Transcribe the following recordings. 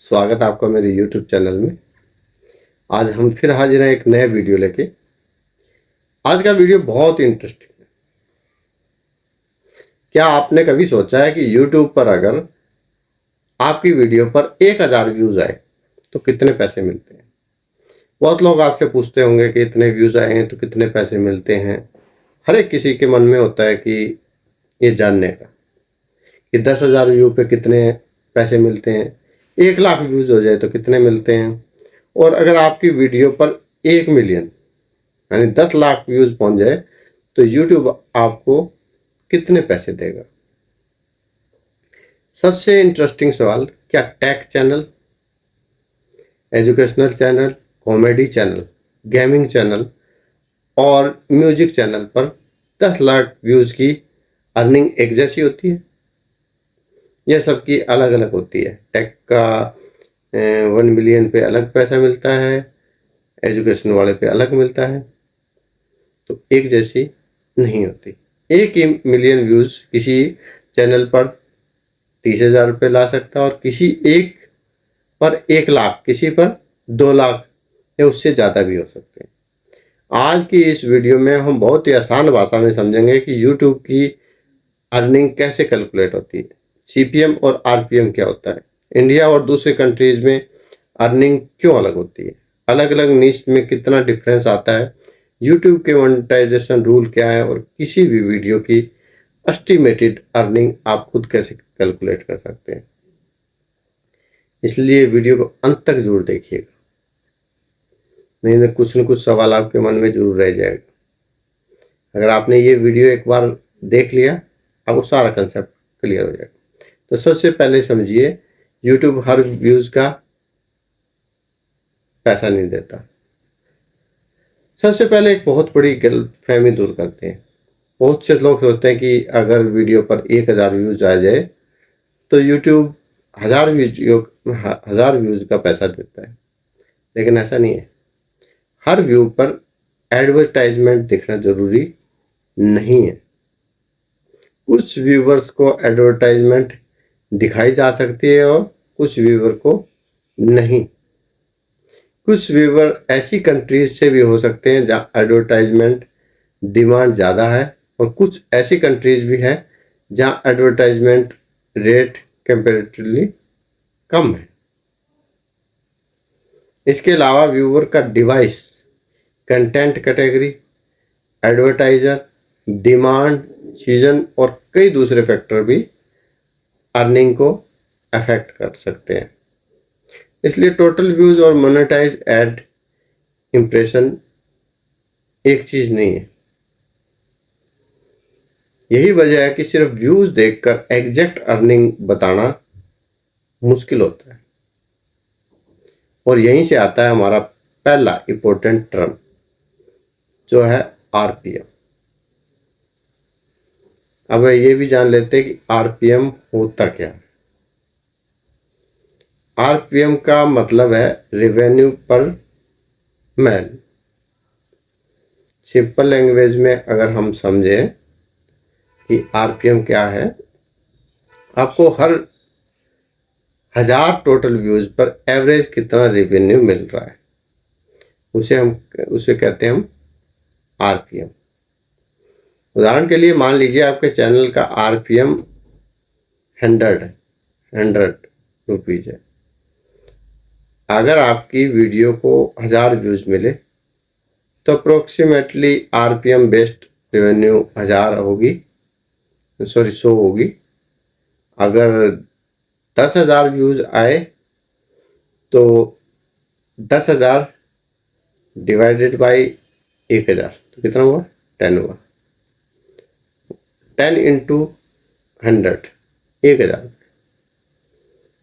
स्वागत है आपका मेरे YouTube चैनल में। आज हम फिर हाजिर हैं एक नए वीडियो लेके। आज का वीडियो बहुत इंटरेस्टिंग है। क्या आपने कभी सोचा है कि YouTube पर अगर आपकी वीडियो पर 1000 व्यूज आए तो कितने पैसे मिलते हैं? बहुत लोग आपसे पूछते होंगे कि इतने व्यूज आए हैं तो कितने पैसे मिलते हैं। हर एक किसी के मन में होता है कि ये जानने का कि 10,000 व्यू पे कितने पैसे मिलते हैं, 1 लाख व्यूज हो जाए तो कितने मिलते हैं, और अगर आपकी वीडियो पर 1 मिलियन यानी 10 लाख व्यूज पहुंच जाए तो यूट्यूब आपको कितने पैसे देगा? सबसे इंटरेस्टिंग सवाल, क्या take channel, educational channel, comedy channel, gaming channel और म्यूजिक चैनल पर 10 लाख व्यूज की अर्निंग एक जैसी होती है? यह सबकी अलग अलग होती है। टेक का 1 मिलियन पे अलग पैसा मिलता है, एजुकेशन वाले पे अलग मिलता है, तो एक जैसी नहीं होती। 1 मिलियन व्यूज किसी चैनल पर 30,000 रुपये ला सकता है और किसी एक पर 1 लाख, किसी पर 2 लाख या उससे ज़्यादा भी हो सकते हैं। आज की इस वीडियो में हम बहुत ही आसान भाषा में समझेंगे कि यूट्यूब की अर्निंग कैसे कैलकुलेट होती है, सीपीएम और आरपीएम क्या होता है, इंडिया और दूसरे कंट्रीज में अर्निंग क्यों अलग होती है, अलग अलग नीश में कितना डिफरेंस आता है, यूट्यूब के मोनेटाइजेशन रूल क्या है और किसी भी वीडियो की एस्टिमेटेड अर्निंग आप खुद कैसे कैलकुलेट कर सकते हैं। इसलिए वीडियो को अंत तक जरूर देखिएगा, नहीं तो कुछ न कुछ सवाल आपके मन में जरूर रह जाएगा। अगर आपने ये वीडियो एक बार देख लिया, आपको सारा कंसेप्ट क्लियर हो जाएगा। तो सबसे पहले समझिए, यूट्यूब हर व्यूज का पैसा नहीं देता। सबसे पहले एक बहुत बड़ी गलतफहमी दूर करते हैं। बहुत से लोग सोचते हैं कि अगर वीडियो पर 1000 व्यूज आ जाए तो यूट्यूब 1000 व्यूज का पैसा देता है, लेकिन ऐसा नहीं है। हर व्यू पर एडवर्टाइजमेंट दिखना जरूरी नहीं है। कुछ व्यूवर्स को एडवर्टाइजमेंट दिखाई जा सकती है और कुछ व्यूवर को नहीं। कुछ व्यूवर ऐसी कंट्रीज से भी हो सकते हैं जहाँ एडवर्टाइजमेंट डिमांड ज़्यादा है, और कुछ ऐसी कंट्रीज भी है जहाँ एडवर्टाइजमेंट रेट कंपेरेटिवली कम है। इसके अलावा व्यूवर का device, content category, advertiser, demand, season और कई दूसरे फैक्टर भी अर्निंग को अफेक्ट कर सकते हैं। इसलिए टोटल व्यूज और मोनेटाइज एड इंप्रेशन एक चीज नहीं है। यही वजह है कि सिर्फ व्यूज देखकर एग्जैक्ट अर्निंग बताना मुश्किल होता है। और यहीं से आता है हमारा पहला इंपॉर्टेंट टर्म, जो है आरपीएम। अब ये भी जान लेते हैं कि आरपीएम होता क्या है। आरपीएम का मतलब है रेवेन्यू पर मैन। सिंपल लैंग्वेज में अगर हम समझें कि आरपीएम क्या है, आपको हर 1000 टोटल व्यूज पर एवरेज कितना रेवेन्यू मिल रहा है, उसे कहते हैं हम आरपीएम। उदाहरण के लिए मान लीजिए आपके चैनल का आरपीएम 100 रुपीज है। अगर आपकी वीडियो को 1000 व्यूज मिले तो अप्रोक्सीमेटली आरपीएम बेस्ड रेवेन्यू 1000 होगी, 100 होगी। अगर 10,000 व्यूज आए तो 10,000 डिवाइडेड बाई 1000 तो कितना हुआ? 10 हुआ। 10 इंटू 100, 1000।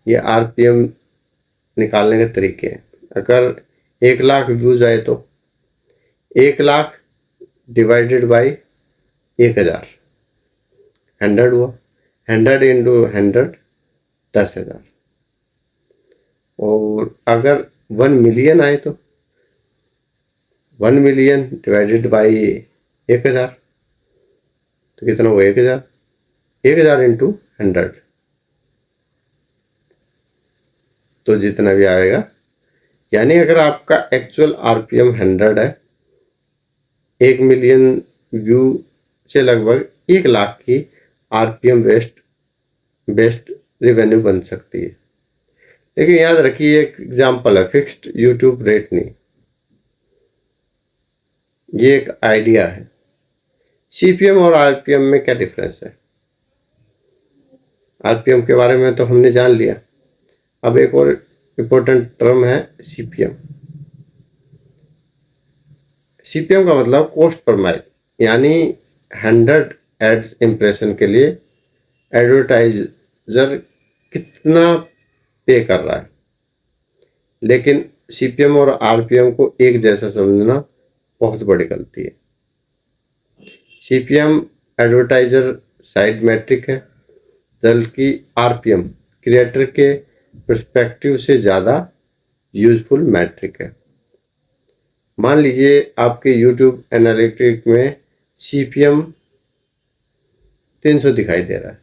ये आरपीएम निकालने के तरीके हैं। अगर 1 लाख व्यूज आए तो 1 लाख डिवाइडेड बाई 1000, 100 हुआ। 100 इंटू 100, 10,000। और अगर 1 मिलियन आए तो 1 मिलियन डिवाइडेड बाई 1000 तो कितना हुआ? 1000। 1000 इंटू 100 तो जितना भी आएगा, यानी अगर आपका एक्चुअल आरपीएम 100 है, 1 मिलियन व्यू से लगभग 1 लाख की आरपीएम बेस्ड रेवेन्यू बन सकती है। लेकिन याद रखिए, एक एग्जाम्पल है, फिक्स्ड यूट्यूब रेट नहीं, ये एक आइडिया है। सीपीएम और आरपीएम में क्या डिफरेंस है? आरपीएम के बारे में तो हमने जान लिया। अब एक और इम्पोर्टेंट टर्म है सीपीएम। सीपीएम का मतलब कॉस्ट पर माइल, यानी 100 एड्स इंप्रेशन के लिए एडवर्टाइजर कितना पे कर रहा है। लेकिन सीपीएम और आरपीएम को एक जैसा समझना बहुत बड़ी गलती है। सीपीएम एडवर्टाइजर साइड मैट्रिक है, जबकि आरपीएम क्रिएटर के पर्सपेक्टिव से ज़्यादा यूजफुल मैट्रिक है। मान लीजिए आपके यूट्यूब एनालिटिक में सीपीएम 300 दिखाई दे रहा है।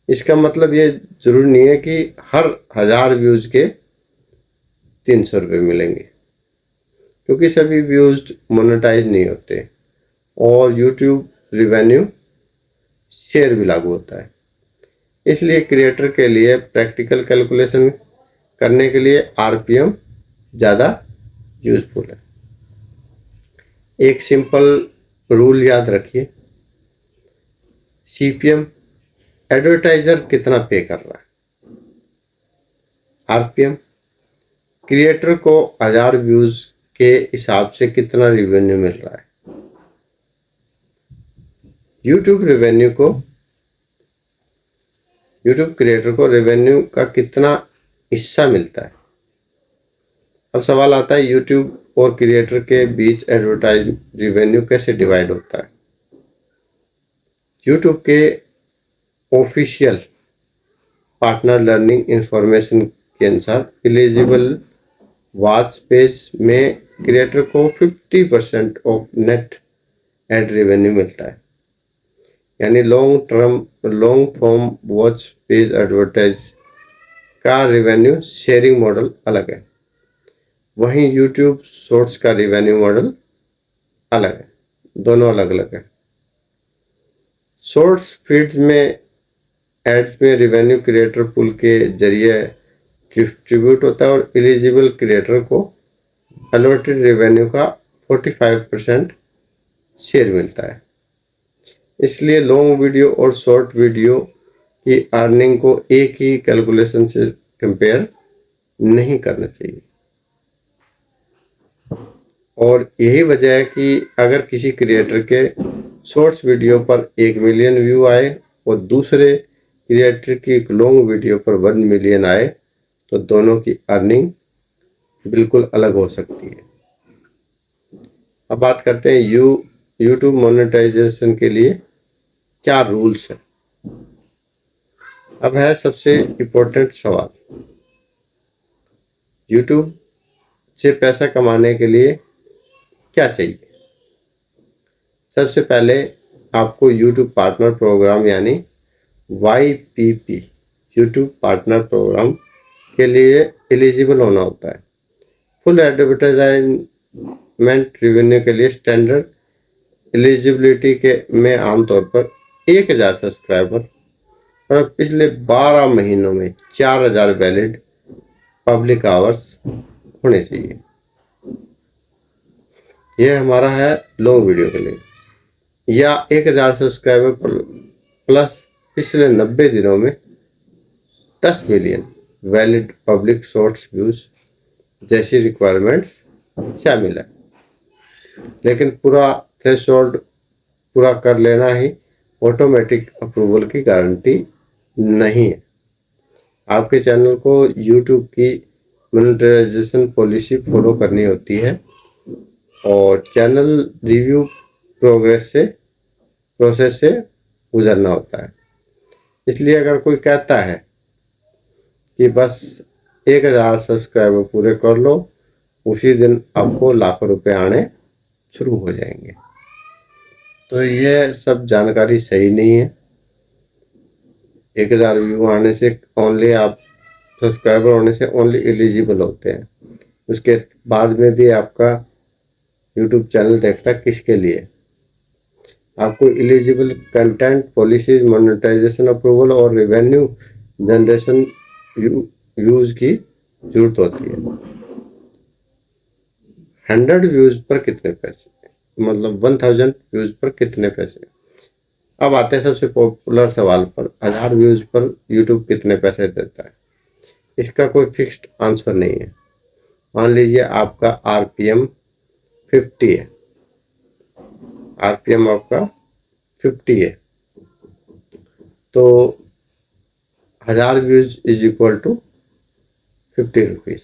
इसका मतलब ये जरूरी नहीं है कि हर 1000 व्यूज के 300 रुपये मिलेंगे, क्योंकि सभी व्यूज मोनेटाइज नहीं होते और यूट्यूब रिवेन्यू शेयर भी लागू होता है। इसलिए क्रिएटर के लिए प्रैक्टिकल कैलकुलेशन करने के लिए आरपीएम ज़्यादा यूजफुल है। एक सिंपल रूल याद रखिए, सीपीएम एडवर्टाइजर कितना पे कर रहा है, आरपीएम क्रिएटर को 1000 व्यूज के हिसाब से कितना रिवेन्यू मिल रहा है। यूट्यूब क्रिएटर को रेवेन्यू का कितना हिस्सा मिलता है। अब सवाल आता है, यूट्यूब और क्रिएटर के बीच एडवर्टाइज रेवेन्यू कैसे डिवाइड होता है। यूट्यूब के ऑफिशियल पार्टनर लर्निंग इंफॉर्मेशन के अनुसार एलिजिबल वॉच पेज में क्रिएटर को 50% ऑफ नेट एड रेवेन्यू मिलता है। यानी long form watch page advertise का रेवेन्यू शेयरिंग मॉडल अलग है, वहीं यूट्यूब शॉर्ट्स का रेवेन्यू मॉडल अलग है, दोनों अलग अलग है। शॉर्ट्स फीड्स में एड्स में रेवेन्यू क्रिएटर पुल के जरिए डिस्ट्रीब्यूट होता है और एलिजिबल क्रिएटर को अलॉटेड रेवेन्यू का 45% शेयर मिलता है। इसलिए लॉन्ग वीडियो और शॉर्ट वीडियो की अर्निंग को एक ही कैलकुलेशन से कंपेयर नहीं करना चाहिए। और यही वजह है कि अगर किसी क्रिएटर के शॉर्ट्स वीडियो पर 1 मिलियन व्यू आए और दूसरे क्रिएटर की लॉन्ग वीडियो पर 1 मिलियन आए, तो दोनों की अर्निंग बिल्कुल अलग हो सकती है। अब बात करते हैं यूट्यूब मोनेटाइजेशन के लिए क्या रूल्स है। अब है सबसे इम्पोर्टेंट सवाल, यूट्यूब से पैसा कमाने के लिए क्या चाहिए। सबसे पहले आपको यूट्यूब पार्टनर प्रोग्राम यानी YPP यूट्यूब पार्टनर प्रोग्राम के लिए एलिजिबल होना होता है। फुल एडवर्टाइजमेंट रेवेन्यू के लिए स्टैंडर्ड एलिजिबिलिटी के में आमतौर पर 1000 सब्सक्राइबर और पिछले 12 महीनों में 4000 वैलिड पब्लिक आवर्स होने चाहिए। यह हमारा है लॉन्ग वीडियो के लिए। या 1000 सब्सक्राइबर प्लस पिछले 90 दिनों में 10 million valid public shorts views जैसी रिक्वायरमेंट्स शामिल है। लेकिन पूरा थ्रेशोल्ड पूरा कर लेना ही ऑटोमेटिक अप्रूवल की गारंटी नहीं है। आपके चैनल को यूट्यूब की मोनेटाइजेशन पॉलिसी फॉलो करनी होती है और चैनल रिव्यू प्रोसेस से गुजरना होता है। इसलिए अगर कोई कहता है कि बस 1000 सब्सक्राइबर पूरे कर लो, उसी दिन आपको लाखों रुपए आने शुरू हो जाएंगे, तो ये सब जानकारी सही नहीं है। 1000 व्यू आने से ओनली आप सब्सक्राइबर होने से ओनली एलिजिबल होते हैं। उसके बाद में भी आपका यूट्यूब चैनल देखता है किसके लिए। आपको eligible content policies, monetization approval और रेवेन्यू जनरेशन यूज की जरूरत होती है। 100 व्यूज पर कितने पैसे, मतलब 1000 व्यूज पर कितने पैसे। अब आते हैं सबसे पॉपुलर सवाल पर, 1000 व्यूज पर यूट्यूब कितने पैसे देता है। इसका कोई फिक्स्ड आंसर नहीं है। मान लीजिए आपका आरपीएम 50 है, आरपीएम आपका 50 है, तो 1000 views is equal to 50 rupees.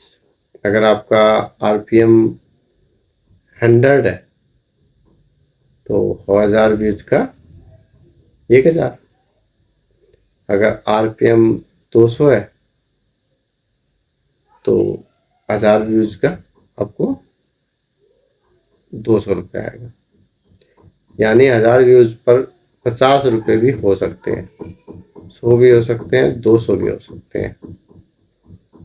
अगर आपका आरपीएम 100 है तो 1000 व्यूज का 1000। अगर आरपीएम 200 है तो 1000 व्यूज का आपको 200 रुपये आएगा। यानी 1000 व्यूज पर 50 रुपये भी हो सकते हैं, 100 भी हो सकते हैं, 200 भी हो सकते हैं।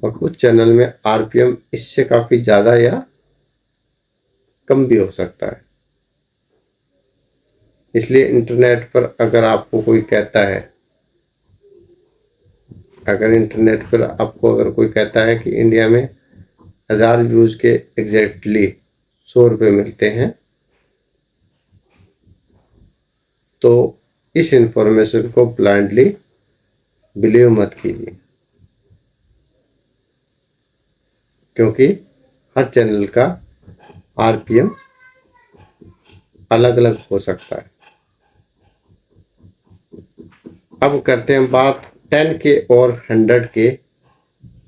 और कुछ चैनल में आरपीएम इससे काफ़ी ज़्यादा या कम भी हो सकता है। इसलिए इंटरनेट पर अगर आपको कोई कहता है, अगर कोई कहता है कि इंडिया में 1000 व्यूज के एग्जैक्टली 100 रुपये मिलते हैं, तो इस इंफॉर्मेशन को ब्लाइंडली बिलीव मत कीजिए, क्योंकि हर चैनल का आरपीएम अलग अलग हो सकता है। अब करते हैं बात 10 के और 100 के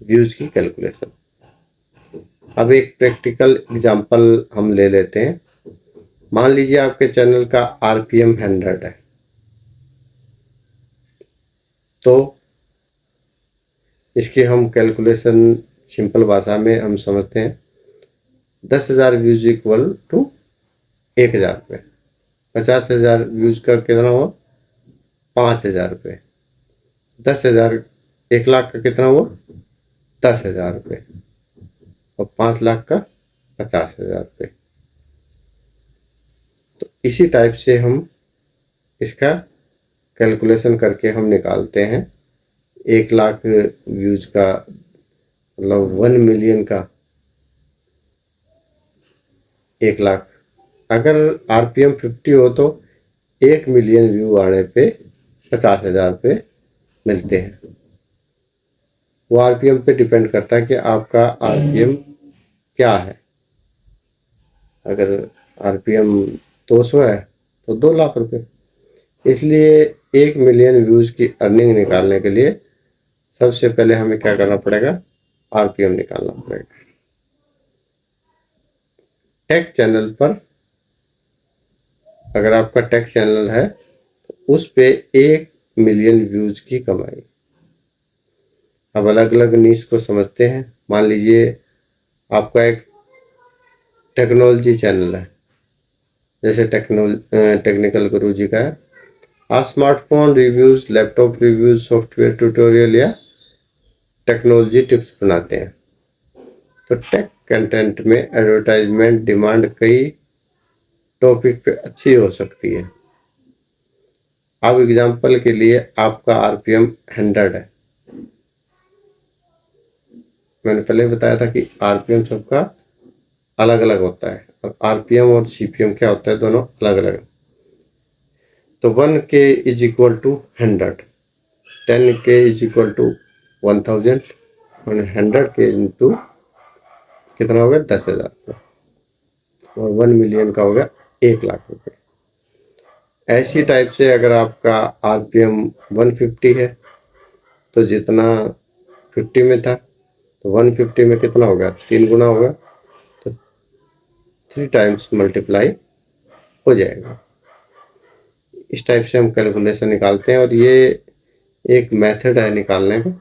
व्यूज की कैलकुलेशन। अब एक प्रैक्टिकल एग्जांपल हम ले लेते हैं। मान लीजिए आपके चैनल का आरपीएम 100 है, तो इसकी हम कैलकुलेशन सिंपल भाषा में हम समझते हैं। 10,000 व्यूज इक्वल टू 1000 रुपये। 50,000 व्यूज का कितना हुआ, 5,000 रुपये। 10,000, 1,00,000 का कितना हुआ, 10,000 रुपये। और 5,00,000 का 50,000 रुपये। तो इसी टाइप से हम इसका कैलकुलेशन करके हम निकालते हैं 1,00,000 व्यूज का, मतलब 1 मिलियन का 1,00,000। अगर आरपीएम 50 हो तो 1 मिलियन व्यू आने पे 50,000 रुपये मिलते हैं। वो आरपीएम पे डिपेंड करता है कि आपका आरपीएम क्या है। अगर आरपीएम 200 है तो 2,00,000 रुपये। इसलिए 1 मिलियन व्यूज की अर्निंग निकालने के लिए सबसे पहले हमें क्या करना पड़ेगा, आरपीएम निकालना पड़ेगा। टेक चैनल पर, अगर आपका टेक चैनल है तो उस पे 1 मिलियन व्यूज की कमाई। अब अलग अलग नीश को समझते हैं। मान लीजिए आपका एक टेक्नोलॉजी चैनल है, जैसे टेक्निकल गुरु जी का है। आप smartphone reviews, laptop reviews, software tutorial या टेक्नोलॉजी टिप्स बनाते हैं। तो टेक कंटेंट में एडवर्टाइजमेंट डिमांड कई टॉपिक पे अच्छी हो सकती है। अब एग्जांपल के लिए आपका आरपीएम 100 है। मैंने पहले बताया था कि आरपीएम सबका अलग अलग होता है, और आरपीएम और सीपीएम क्या होता है, दोनों अलग अलग। तो 1K is equal to 100, 10K is equal to 1000, और 100K इंटू कितना हो गया, 10,000 रुपये। और 1 मिलियन का हो गया 1,00,000 रुपये। ऐसी टाइप से अगर आपका आरपीएम 150 है तो जितना 50 में था तो 150 में कितना होगा, 3 गुना होगा, तो 3 टाइम्स मल्टीप्लाई हो जाएगा। इस टाइप से हम कैलकुलेशन निकालते हैं, और ये एक मेथड है निकालने का।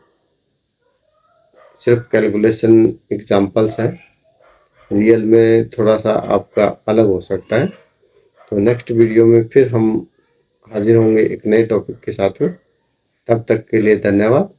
सिर्फ कैलकुलेशन एग्जांपल्स हैं, रियल में थोड़ा सा आपका अलग हो सकता है। तो नेक्स्ट वीडियो में फिर हम हाजिर होंगे एक नए टॉपिक के साथ में। तब तक के लिए धन्यवाद।